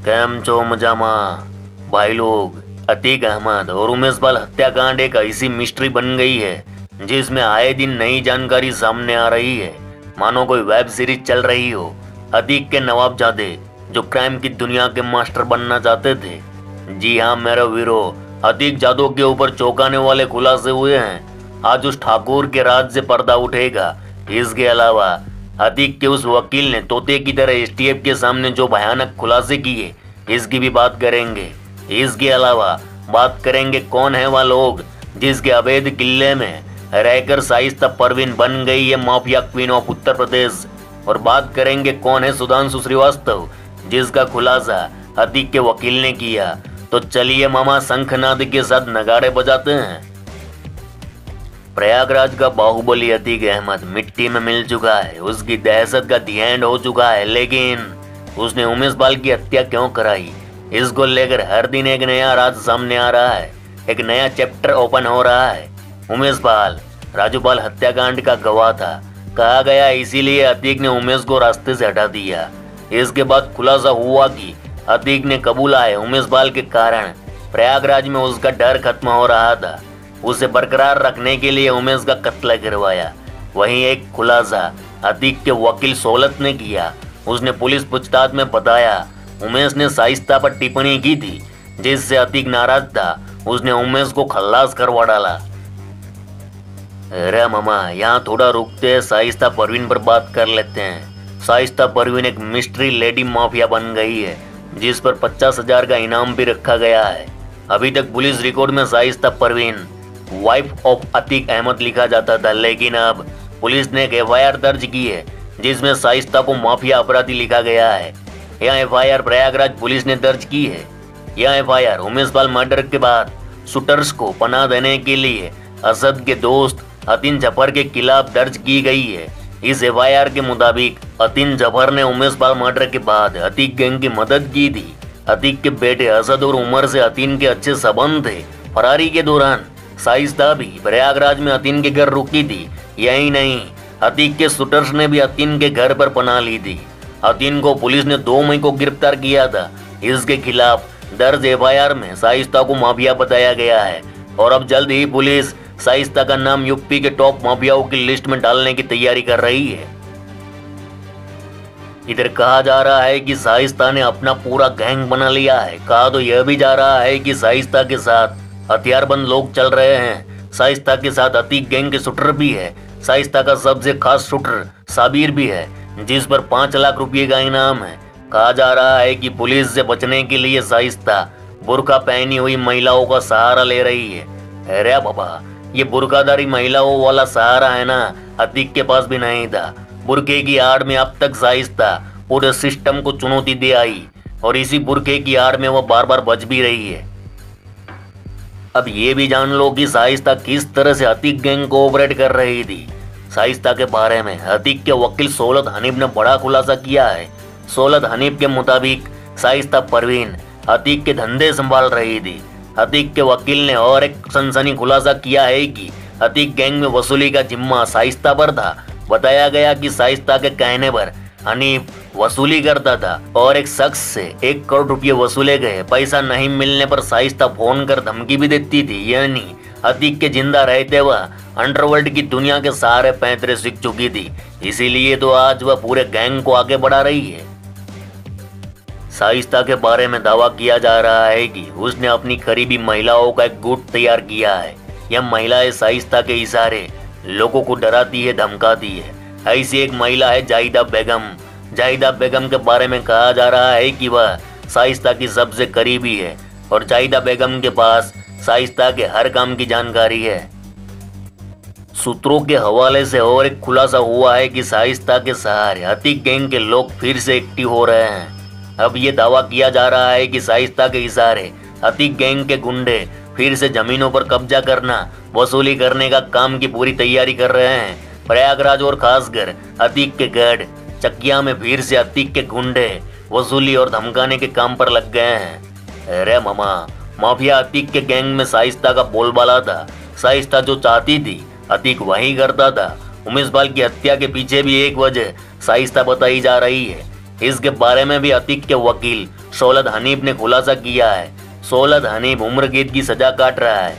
Cam चो मजामा भाई लोग। अतीक अहमद और उमेश बाल हत्याकांड एक ऐसी मिस्ट्री बन गई है जिसमें आए दिन नई जानकारी सामने आ रही है, मानो कोई वेब सीरीज चल रही हो। अतीक के नवाबजादे जो क्राइम की दुनिया के मास्टर बनना चाहते थे, जी हाँ मेरे वीरो, अतीक जादव के ऊपर चौंकाने वाले खुलासे हुए हैं। आज उस ठाकुर के राज से पर्दा उठेगा। इसके अलावा अतीक के उस वकील ने तोते की तरह एसटीएफ के सामने जो भयानक खुलासे किए, इसकी भी बात करेंगे। इसके अलावा बात करेंगे कौन है वह लोग जिसके अवैध किले में रहकर शाइस्ता परवीन बन गई है mafia queen of Uttar Pradesh, और बात करेंगे कौन है सुधांशु श्रीवास्तव जिसका खुलासा अतीक के वकील ने किया। तो चलिए मामा शंखनाद के साथ नगाड़े बजाते हैं। प्रयागराज का बाहुबली अतीक अहमद मिट्टी में मिल चुका है, उसकी दहशत का दी एंड हो चुका है, लेकिन उसने उमेश बाल की हत्या क्यों कराई, इसको लेकर हर दिन एक नया राज सामने आ रहा है, एक नया चैप्टर ओपन हो रहा है। उमेश बाल राजू बाल हत्याकांड का गवाह था, कहा गया, इसीलिए अतीक ने उमेश को रास्ते से हटा दिया। इसके बाद खुलासा हुआ कि अतीक ने कबूला है उमेश बाल के कारण प्रयागराज में उसका डर खत्म हो रहा था, उसे बरकरार रखने के लिए उमेश का कत्ल करवाया। वहीं एक खुलासा अतीक के वकील सोलत ने किया। उसने पुलिस पूछताछ में बताया उमेश ने शाइस्ता पर टिप्पणी की थी जिससे अतीक नाराज था, उसने उमेश को खल्लास करवा डाला। अरे मामा यहाँ थोड़ा रुकते हैं, शाइस्ता परवीन पर बात कर लेते हैं। शाइस्ता परवीन एक मिस्ट्री लेडी माफिया बन गई है जिस पर 50,000 का इनाम भी रखा गया है। अभी तक पुलिस रिकॉर्ड में शाइस्ता परवीन वाइफ ऑफ अतीक अहमद लिखा जाता था, लेकिन अब पुलिस ने एक एफआईआर दर्ज की है जिसमें शाइस्ता को माफिया अपराधी लिखा गया है। यह एफआईआर प्रयागराज पुलिस ने दर्ज की है। यह एफआईआर उमेश बाल मर्डर के बाद शूटर्स को पनाह देने के लिए असद के दोस्त अतीन जफर के खिलाफ दर्ज की गई है। इस एफआईआर के मुताबिक अतीन जफर ने उमेश बाल मर्डर के बाद अतीक गैंग की मदद की थी। अतीक के बेटे असद और उमर से अतीन के अच्छे संबंध थे। फरारी के दौरान शाइस्ता भी प्रयागराज में अतीन के घर रुकी थी। यही नहीं, अतीक के शूटर्स ने भी अतीन के घर पर पनाह ली थी। अतीन को पुलिस ने 2 मई को गिरफ्तार किया था। इसके खिलाफ दर्ज एफआईआर में शाइस्ता को माफिया बताया गया है और अब जल्द ही पुलिस शाइस्ता का नाम यूपी के टॉप माफियाओं की लिस्ट में डालने की तैयारी कर रही है। इधर कहा जा रहा है कि शाइस्ता ने अपना पूरा गैंग बना लिया है। कहा तो यह भी जा रहा है कि शाइस्ता के साथ हथियारबंद लोग चल रहे हैं। शाइस्ता के साथ अतीक गैंग के शूटर भी है। शाइस्ता का सबसे खास शूटर साबिर भी है जिस पर 5 लाख रुपए का इनाम है। कहा जा रहा है कि पुलिस से बचने के लिए शाइस्ता बुर्का पहनी हुई महिलाओं का सहारा ले रही है। अरे बाबा, ये बुर्काधारी महिलाओं वाला सहारा है ना, अतीक के पास भी नहीं था। बुर्के की आड़ में अब तक शाइस्ता पूरे सिस्टम को चुनौती दे आई और इसी बुर्के की आड़ में वो बार बार बच भी रही है। अब ये भी जान लो कि शाइस्ता किस तरह से अतीक गैंग को ऑपरेट कर रही थी। शाइस्ता के बारे में अतीक के वकील सोलत हनीफ ने बड़ा खुलासा किया है। सोलत हनीफ के मुताबिक शाइस्ता परवीन अतीक के धंधे संभाल रही थी। अतीक के वकील ने और एक सनसनी खुलासा किया है कि अतीक गैंग में वसूली का जिम्मा शाइस्ता पर था। बताया गया कि शाइस्ता के कहने पर हनीफ वसूली करता था और एक शख्स से 1 करोड़ रुपये वसूले गए। पैसा नहीं मिलने पर शाइस्ता फोन कर धमकी भी देती थी। यानी अतीक के जिंदा रहते वह अंडरवर्ल्ड की दुनिया के सारे पैंतरे सीख चुकी थी, इसीलिए तो आज वह पूरे गैंग को आगे बढ़ा रही है। शाइस्ता के बारे में दावा किया जा रहा है कि उसने अपनी करीबी महिलाओं का एक गुट तैयार किया है। यह महिलाएं शाइस्ता के इशारे लोगों को डराती है, धमकाती है। ऐसी एक महिला है जाहिदा बेगम। जाहिदा बेगम के बारे में कहा जा रहा है कि वह शाइस्ता की सबसे करीबी है और जाहिदा बेगम के पास शाइस्ता के हर काम की जानकारी है। सूत्रों के हवाले से और एक खुलासा हुआ है कि शाइस्ता के सहारे अतीक गैंग के लोग फिर से एक्टिव हो रहे हैं। अब ये दावा किया जा रहा है कि शाइस्ता के इशारे अतीक गैंग के गुंडे फिर से जमीनों पर कब्जा करना, वसूली करने का काम की पूरी तैयारी कर रहे हैं। प्रयागराज और खासकर अतीक के गढ़ चकिया में फिर से अतीक के गुंडे वसूली और धमकाने के काम पर लग गए हैं। अरे मामा, माफिया अतीक के गैंग में शाइस्ता का बोलबाला था। शाइस्ता जो चाहती थी अतीक वही करता था। उमेश बाल की हत्या के पीछे भी एक वजह शाइस्ता बताई जा रही है। इसके बारे में भी अतीक के वकील सोलद हनीफ ने खुलासा किया है। सोलद हनीफ उम्र कैद की सजा काट रहा है।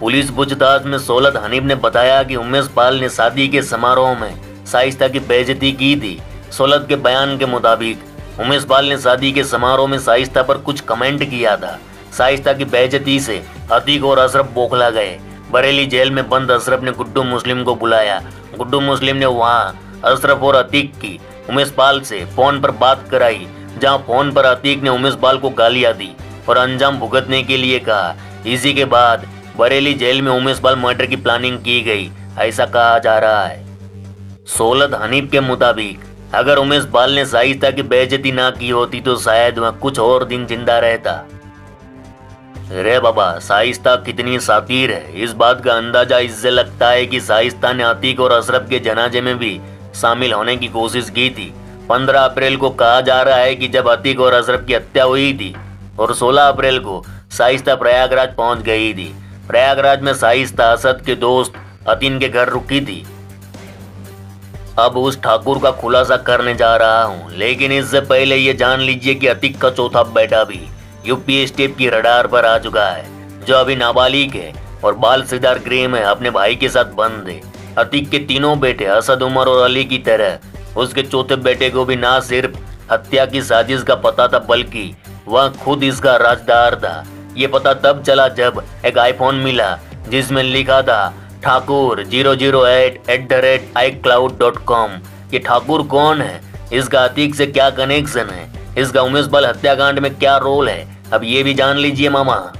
पुलिस पूछताछ में सोलद हनीफ ने बताया कि उमेश पाल ने शादी के समारोह में शाइस्ता की बेइज्जती की थी। सोलद के बयान के मुताबिक उमेश पाल ने शादी के समारोह में शाइस्ता पर कुछ कमेंट किया था। शाइस्ता की बेइज्जती से अतीक और अशरफ बौखला गए। बरेली जेल में बंद अशरफ ने गुड्डू मुस्लिम को बुलाया। गुड्डू मुस्लिम ने वहां अशरफ और अतीक की उमेश पाल से फोन पर बात कराई, जहां फोन पर अतीक ने उमेश पाल को गालियां दी और अंजाम भुगतने के लिए कहा। इसी के बाद बरेली जेल में उमेश पाल मर्डर की प्लानिंग की गई, ऐसा कहा जा रहा है। सोलद हनीफ के मुताबिक अगर उमेश पाल ने शाइस्ता की बेइज्जती ना की होती तो शायद वह कुछ और दिन जिंदा रहता। रे बाबा, शाइस्ता कितनी शातिर है, इस बात का अंदाजा इससे लगता है कि शाइस्ता ने अतीक और अशरफ के जनाजे में भी शामिल होने की कोशिश की थी। 15 अप्रैल को कहा जा रहा है कि जब अतीक और अशरफ की हत्या हुई थी और 16 अप्रैल को शाइस्ता प्रयागराज पहुंच गई थी। प्रयागराज में शाइस्ता असद के दोस्त अतीन के घर रुकी थी। अब उस ठाकुर का खुलासा करने जा रहा हूं, लेकिन इससे पहले ये जान लीजिए कि अतीक का चौथा बेटा भी यूपी स्टेट की रडार पर आ चुका है, जो अभी नाबालिग है और बाल सिदार गृह में अपने भाई के साथ बंद है। अतीक के तीनों बेटे असद, उमर और अली की तरह उसके चौथे बेटे को भी ना सिर्फ हत्या की साजिश का पता था, बल्कि वह खुद इसका राजदार था। ये पता तब चला जब एक आईफोन मिला जिसमें लिखा था ठाकुर 008@icloud.com। ये ठाकुर कौन है, इसका अतीक से क्या कनेक्शन है, इसका उमेश पाल हत्याकांड में क्या रोल है, अब ये भी जान लीजिए मामा।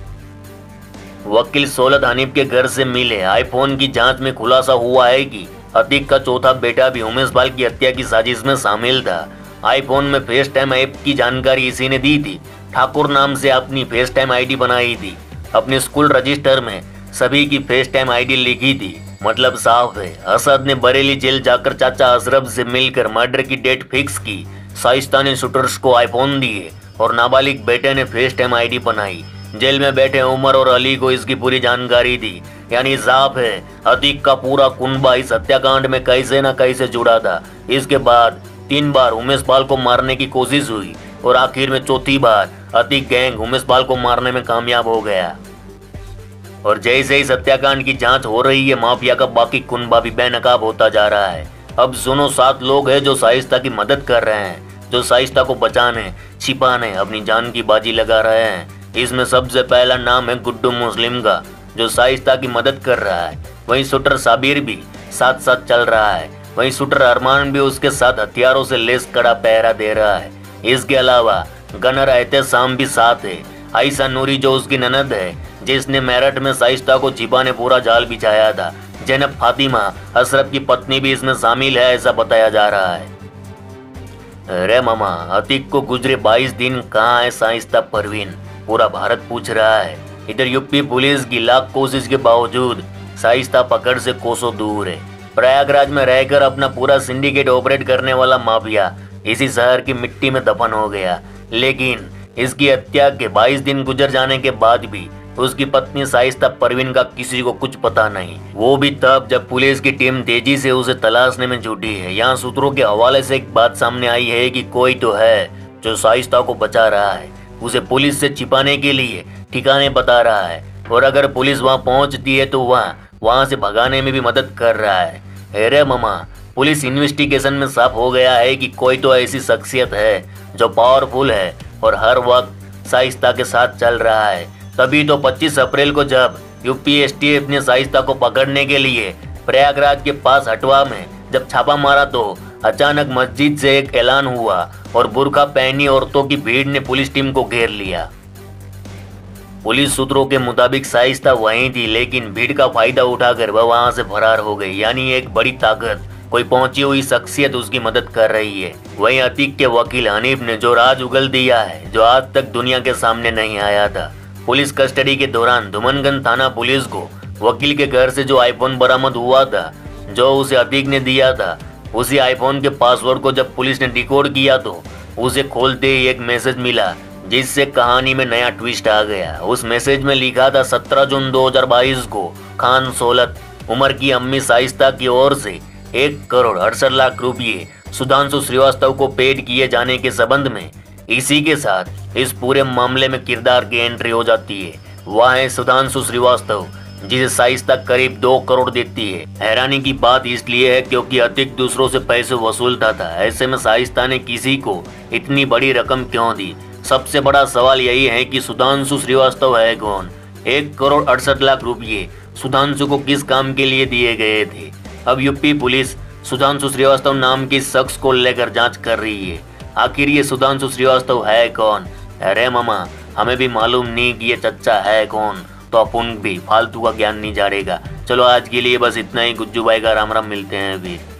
वकील सोलद हनीफ के घर से मिले आईफोन की जांच में खुलासा हुआ है कि अतीक का चौथा बेटा भी उमेश पाल की हत्या की साजिश में शामिल था। आईफोन में फेस टाइम ऐप की जानकारी इसी ने दी थी। ठाकुर नाम से अपनी फेस टाइम आईडी बनाई थी। अपने स्कूल रजिस्टर में सभी की फेस टाइम आईडी लिखी थी। मतलब साफ है, असद ने बरेली जेल जाकर चाचा अशरफ से मिलकर मर्डर की डेट फिक्स की। शाइस्ता ने शूटर्स को आईफोन दिए और नाबालिग बेटे ने फेस टाइम आईडी बनाई। जेल में बैठे उमर और अली को इसकी पूरी जानकारी दी। यानी साफ है, अतीक का पूरा कुनबा इस हत्याकांड में कैसे न कैसे जुड़ा था। इसके बाद 3 बार उमेश पाल को मारने की कोशिश हुई और आखिर में चौथी बार अतीक गैंग उमेश पाल को मारने में कामयाब हो गया। और जैसे इस हत्याकांड की जांच हो रही है, माफिया का बाकी कुनबा भी बेनकाब होता जा रहा है। अब सुनो, 7 लोग हैं जो शाइस्ता की मदद कर रहे हैं, जो शाइस्ता को बचाने छिपाने अपनी जान की बाजी लगा रहे हैं। इसमें सबसे पहला नाम है गुड्डू मुस्लिम का, जो शाइस्ता की मदद कर रहा है। वहीं शूटर साबिर भी साथ साथ चल रहा है। वहीं शूटर अरमान भी उसके साथ हथियारों से लेस कड़ा पहरा दे रहा है। इसके अलावा गनर एहतेशाम भी साथ है। आयशा नूरी जो उसकी ननद है, जिसने मेरठ में शाइस्ता को छिपाने पूरा जाल बिछाया था। जैनब फातिमा अशरफ की पत्नी भी इसमें शामिल है, ऐसा बताया जा रहा है। अरे मामा, अतीक को गुजरे 22 दिन कहाँ है शाइस्ता परवीन, पूरा भारत पूछ रहा है। इधर यूपी पुलिस की लाख कोशिश के बावजूद शाइस्ता पकड़ से कोसों दूर है। प्रयागराज में रहकर अपना पूरा सिंडिकेट ऑपरेट करने वाला माफिया इसी शहर की मिट्टी में दफन हो गया। लेकिन इसकी हत्या के 22 दिन गुजर जाने के बाद भी उसकी पत्नी शाइस्ता परवीन का किसी को कुछ पता नहीं। वो भी तब जब पुलिस की टीम तेजी से उसे तलाशने में जुटी है। यहाँ सूत्रों के हवाले से एक बात सामने आई है कि कोई तो है जो शाइस्ता को बचा रहा है, उसे पुलिस से छिपाने के लिए ठिकाने बता रहा है, और अगर पुलिस वहाँ पहुँचती है तो वहाँ से भगाने में भी मदद कर रहा है। अरे मामा, पुलिस इन्वेस्टिगेशन में साफ हो गया है कि कोई तो ऐसी शख्सियत है जो पावरफुल है और हर वक्त शाइस्ता के साथ चल रहा है। तभी तो 25 अप्रैल को जब यूपी एसटीएफ ने शाइस्ता को पकड़ने के लिए प्रयागराज के पास हटवा में जब छापा मारा तो अचानक मस्जिद से एक ऐलान हुआ और बुर्का पहनी औरतों की भीड़ ने पुलिस टीम को घेर लिया। पुलिस सूत्रों के मुताबिक शाइस्ता वहीं थी, लेकिन भीड़ का फायदा उठाकर वह वहां से फरार हो गई। यानी एक बड़ी ताकत, कोई पहुंची हुई शख्सियत उसकी मदद कर रही है। वहीं अतीक के वकील हनीफ ने जो राज उगल दिया है, जो आज तक दुनिया के सामने नहीं आया था। पुलिस कस्टडी के दौरान धुमनगंज थाना पुलिस को वकील के घर से जो आईफोन बरामद हुआ था, जो उसे अतीक ने दिया था, उसी आईफोन के पासवर्ड को जब पुलिस ने डिकोड किया तो उसे खोलते ही एक मैसेज मिला, जिससे कहानी में नया ट्विस्ट आ गया। उस मैसेज में लिखा था 17 जून 2022 को खान सोलत उमर की अम्मी शाइस्ता की ओर से 1 करोड़ 68 लाख रुपये सुधांशु श्रीवास्तव को पेड किए जाने के संबंध में। इसी के साथ इस पूरे मामले में किरदार की एंट्री हो जाती है। वह है सुधांशु श्रीवास्तव, जिसे शाइस्ता करीब 2 करोड़ देती है। हैरानी की बात इसलिए है क्योंकि अतीक दूसरों से पैसे वसूलता था। ऐसे में शाइस्ता ने किसी को इतनी बड़ी रकम क्यों दी? सबसे बड़ा सवाल यही है कि सुधांशु श्रीवास्तव है कौन? 1 करोड़ 68 लाख रुपये सुधांशु को किस काम के लिए दिए गए थे? अब यूपी पुलिस सुधांशु श्रीवास्तव नाम के शख्स को लेकर जांच कर रही है। आखिर ये सुधांशु श्रीवास्तव है कौन? अरे मामा, हमें भी मालूम नहीं कि ये चच्चा है कौन, तो अपन भी फालतू का ज्ञान नहीं झाड़ेगा। चलो आज के लिए बस इतना ही। गुज्जू भाई का राम राम, मिलते हैं फिर।